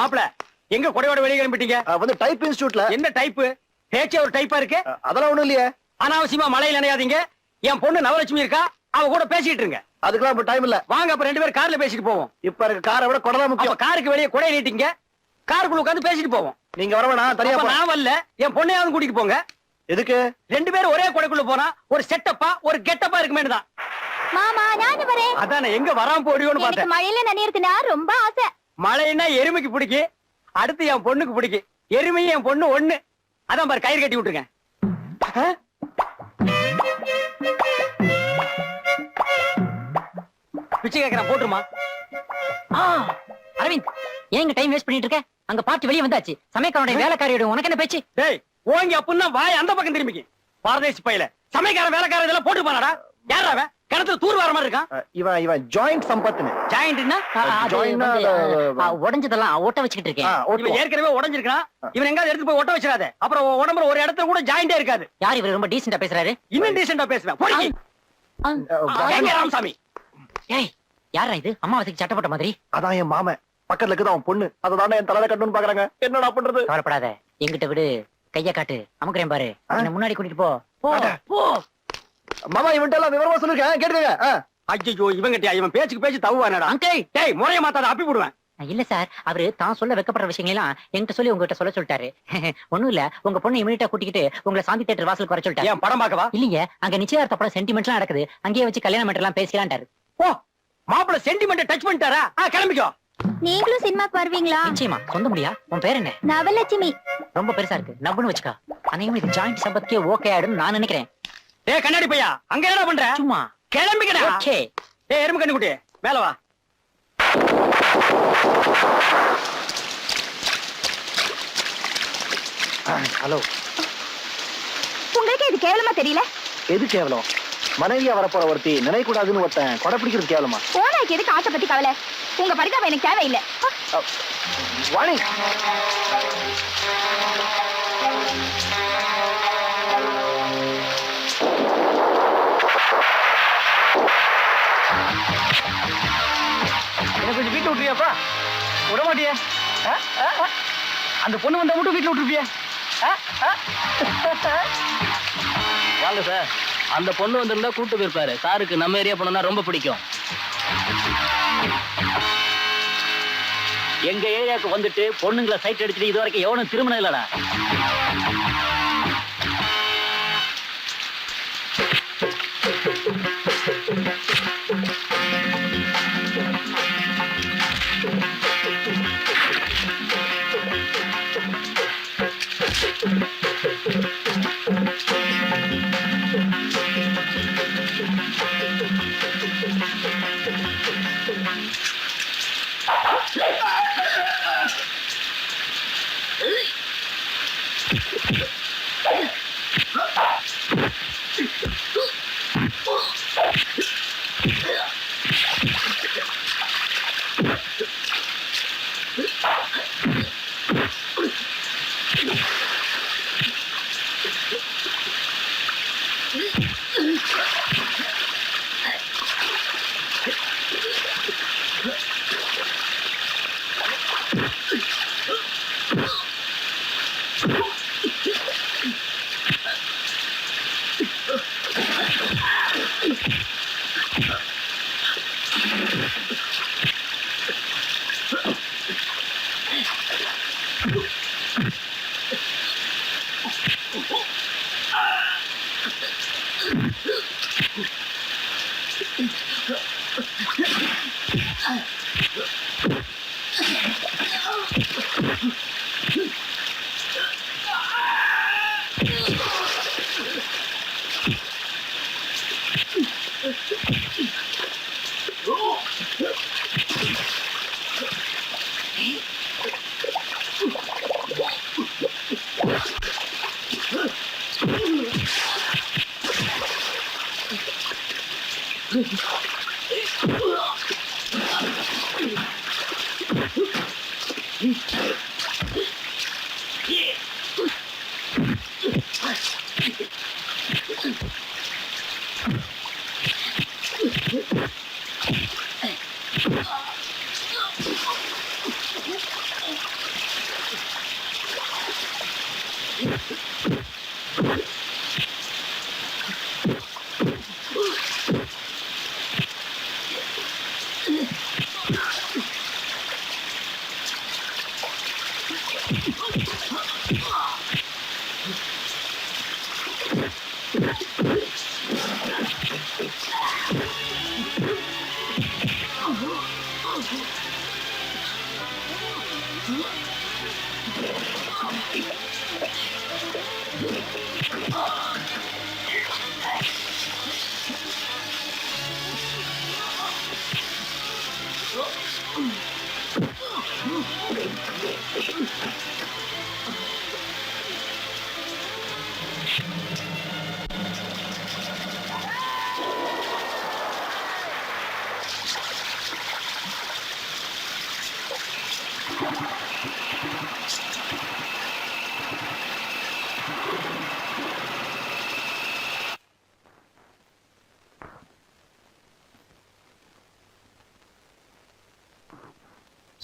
மாப்பிள எங்க கொடையோட வெளியே கிளம்பிட்டீங்க? வந்து டைப் இன்ஸ்டிடியூட்ல. என்ன டைப்? பேச்சே ஒரு டைப்பா இருக்கு. அதெல்லாம் ஒண்ணும் இல்லையே. அனாவசியமா மழையில நினையாதீங்க. என் பொண்ணு நவலட்சுமி இருக்கா, அவ கூட பேசிட்டு இருங்க. அதுக்கெல்லாம் இப்ப டைம் இல்ல. வாங்க அப்ப 2 பேரும் கார்ல பேசிட்டு போவோம். இப்ப இருக்க காரை விட கொடை தான் முக்கியம். காருக்கு வெளியே கொடை நீட்டிங்க, காருக்குள்ள உட்காந்து பேசிட்டு போவோம். நீங்க வர வேணாம், தனியா அப்ப போலாம். நான் வரல, என் பொண்ணையாவது கூட்டிட்டு போங்க. எதுக்கு? 2 பேரும் ஒரே கொடைக்குள்ள போனா ஒரு செட்டப்பா ஒரு கெட்டப்பா இருக்குமே தான். மாமா நானும் வரேன். அதானே எங்க வராம போடுவோன்னு பார்த்தேன். எனக்கு மழையில நனையறதுனா ரொம்ப ஆசை. மழைன்னா எருமைக்கு பிடிக்கும், அடுத்து என் பொண்ணுக்கு பிடிக்கும். எருமையும் என் பொண்ணு ஒண்ணு. அதான் பாரு கயிறு கட்டி விட்டுருங்க. பிச்சை கேக்குறேன், போட்டுருமா? அரவிந்த், ஏங்க டைம் வேஸ்ட் பண்ணிட்டு இருக்க? அங்க பார்ட்டி வெளியே வந்தாச்சு. சமயக்காரனுடைய வேலைக்காரியோட உனக்கு என்ன பேச்சு? டேய் ஓங்கி அப்புன்னா வாய் அந்த பக்கம் திரும்பிக்கு. பாரதேசி பையில சமயக்காரன் வேலைக்காரன் இதெல்லாம் போட்டு போனாடா. யாரா அவன்? கிணத்துல தூர் வர மாதிரி இருக்கான். இவன் ஜாயிண்ட் சம்பத்னு. ஜாயிண்ட்னா உடஞ்சதெல்லாம் ஒட்ட வச்சுக்கிட்டு இருக்கேன். இவன் ஏற்கனவே உடைஞ்சிருக்கான். இவன் எங்காவது எடுத்து போய் ஒட்ட வச்சிடாத. அப்புறம் உடம்புல ஒரு இடத்துல கூட ஜாயிண்டே இருக்காது. யார் இவர் ரொம்ப டீசெண்டா பேசுறாரு? இன்னும் டீசெண்டா பேசுவேன். போடி. ராமசாமி. ஏய், யாரா இது? அம்மாவாசைக்கு சட்டப்பட்ட மாதிரி. அதான் என் மாமன். பக்கத்துல இருக்குது அவன் பொண்ணு. அததானே என் தலையில கட்டணும்னு பாக்குறாங்க. என்னடா பண்றது? கவலைப்படாத, எங்கிட்ட விடு. கைய காட்டு, அமுக்குறேன் பாரு. என்ன முன்னாடி கூட்டிட்டு போ. போ. மாமா இவன்ட்ட எல்லாம் விவரமா சொல்லிருக்கேன், கேட்டுக்கங்க. ஐயோ இவங்கிட்டயா? இவன் பேச்சுக்கு பேச்சு தவுவானடா. அங்கிள், டேய் முறைய மாத்தாத, அப்பி போடுவேன். இல்ல சார், அவரு தான் சொல்ல வெக்கப்படுற விஷயங்களெல்லாம் என்கிட்ட சொல்லி உங்ககிட்ட சொல்ல சொல்லிட்டாரு. ஒண்ணும் இல்ல, உங்க பொண்ணு இமீடியட்டா கூட்டிக்கிட்டு உங்களை சாந்தி தியேட்டர் வாசலுக்கு வர சொல்லிட்டாரு. ஏன் படம் பார்க்கவா? இல்லீங்க, அங்க நிச்சயதார்த்த படம் சென்டிமெண்ட்லாம் நடக்குது. அங்கேயே வச்சு கல்யாணம் மேட்டர் எல்லாம் பேசலான்டாரு. ஓ, மாப்பிள சென்டிமெண்ட் டச் பண்ணிட்டாரா? கிளம்பிக்கோ. நீங்களும் சினிமாக்கு வருவீங்களா? நிச்சயமா. சொந்த முடியா? உன் பேர் என்ன? நவலட்சுமி. ரொம்ப பெருசா இருக்கு, நவ்னு வச்சுக்கா. அனைவரும் இது ஜாயிண்ட் சம்பத்துக்கே ஓகே ஆயிடும் நான் நினைக்கிறேன். டேய் கண்ணாடி பையா, அங்க என்ன பண்ற? சும்மா கிளம்பிக்கடா. ஓகே. டேய் எறும்பு கண்ணு குட்டி, மேல வா. ஹலோ. உங்களுக்கு இது கேவலமா தெரியல? எது கேவலம்? மனைவியா வரப்போற ஒருத்தி நினைக்க கூடாதுன்னு ஒருத்தன் கொடை பிடிக்கிறது கேவலமா? போனாக்கு எதுக்கு ஆசை பத்தி கவலை? உங்க பரிதாபம் எனக்கு தேவையில்லை. வாணி, என்ன கொஞ்சம் வீட்டுல விட்டுறியாப்பா? விட மாட்டியா? அந்த பொண்ணு வந்தா மட்டும் வீட்டுல விட்டுருப்பியா? வாங்க சார். அந்த பொண்ணு வந்திருந்தா கூட்டு போயிருப்பாரு. சாருக்கு நம்ம ஏரியா போனா ரொம்ப பிடிக்கும். எங்க ஏரியாவுக்கு வந்துட்டு பொண்ணுங்களை சைட் அடிச்சுட்டு இது வரைக்கும் எவனும் திருமணம் இல்லடா.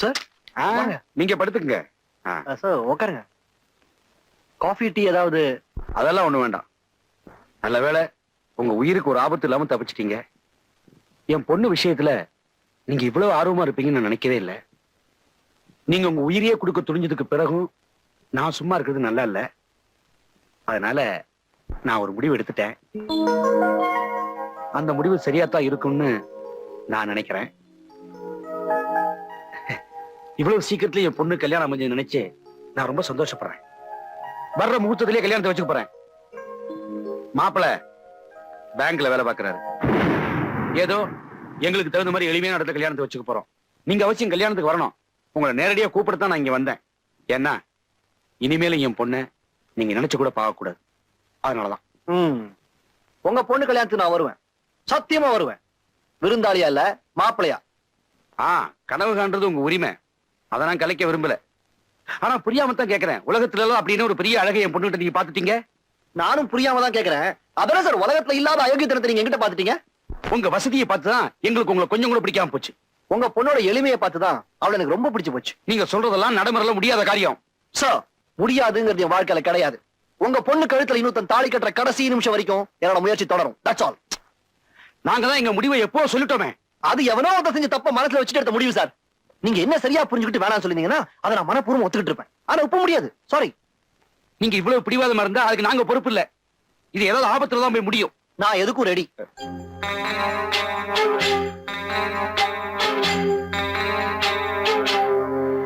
சார் வாங்க. நீங்க படுத்துக்குங்க. சார் உட்காருங்க. காஃபி டீ ஏதாவது? அதெல்லாம் ஒண்ணு வேண்டாம். நல்ல வேளை உங்க உயிருக்கு ஒரு ஆபத்து இல்லாம தப்பிச்சிட்டீங்க. என் பொண்ணு விஷயத்துல நீங்க இவ்வளவு ஆர்வமா இருப்பீங்கன்னு நான் நினைக்கவே இல்லை. நீங்க உங்க உயிரையே கொடுக்க துணிஞ்சதுக்கு பிறகும் நான் சும்மா இருக்கிறது நல்லா இல்ல. அதனால நான் ஒரு முடிவு எடுத்துட்டேன். அந்த முடிவு சரியாத்தான் இருக்கும்னு நான் நினைக்கிறேன். இவ்வளவு சீக்கிரத்துல என் பொண்ணு கல்யாணம் அமைஞ்சு நினைச்சு நான் ரொம்ப சந்தோஷப்படுறேன். வர்ற முகூர்த்தத்திலேயே கல்யாணத்தை வச்சுக்க போறேன். மாப்பிள பேங்க்ல வேலை பார்க்கறாரு. ஏதோ எங்களுக்கு தகுந்த மாதிரி எளிமையான இடத்துல கல்யாணத்தை வச்சுக்க போறோம். நீங்க அவசியம் கல்யாணத்துக்கு வரணும். உங்களை நேரடியா கூப்பிடத்தான் நான் இங்க வந்தேன். ஏன்னா இனிமேலும் என் பொண்ணு நீங்க நினைச்சு கூட பார்க்க கூடாது. அதனாலதான். உங்க பொண்ணு கல்யாணத்துக்கு நான் வருவேன். சத்தியமா வருவேன். விருந்தாளியா இல்ல மாப்பிளையா. கனவு காண்றது உங்க உரிமை. அதை நான் கலைக்க விரும்பல. ஆனா புரியாம தான் கேட்கிறேன். உலகத்துல எல்லாம் அப்படின்னு ஒரு பெரிய அழகை என் பொண்ணுகிட்ட நீங்க பாத்துட்டீங்க. நானும் புரியாம தான் கேட்கிறேன். அதான் சார் உலகத்துல இல்லாத அயோக்கியத்தனத்தை நீங்க எங்கிட்ட பாத்துட்டீங்க. உங்க வசதியை பார்த்துதான் எங்களுக்கு உங்களை கொஞ்சம் கூட பிடிக்காம போச்சு. உங்க பொண்ணோட எளிமையை பார்த்துதான் அவளை எனக்கு ரொம்ப பிடிச்சு போச்சு. நீங்க சொல்றதெல்லாம் நடைமுறையில முடியாத காரியம். சார் முடியாதுங்கிறது என் வாழ்க்கையில கிடையாது. உங்க பொண்ணு கழுத்துல இன்னொருத்தன் தாலி கட்டுற கடைசி நிமிஷம் வரைக்கும் என்னோட முயற்சி தொடரும். That's all. நாங்க தான் எங்க முடிவை எப்போ சொல்லிட்டோமே. அது எவனோ ஒருத்தன் செஞ்ச தப்ப மனசுல வச்சுட்டு எடுத்த முடிவு சார். நீங்க என்ன சரியா புரிஞ்சுக்கிட்டு வேணாம் சொல்லிருந்தீங்கன்னா அதை நான் மனப்பூர்வம் ஒத்துக்கிட்டு இருப்பேன். ஆனா இப்ப முடியாது. சாரி. நீங்க இவ்வளவு பிடிவாதமா இருந்தா அதுக்கு நாங்க பொறுப்பு இல்ல. இது ஏதாவது ஆபத்துல தான் போய் முடியும். நான் எதுக்கும் ரெடி.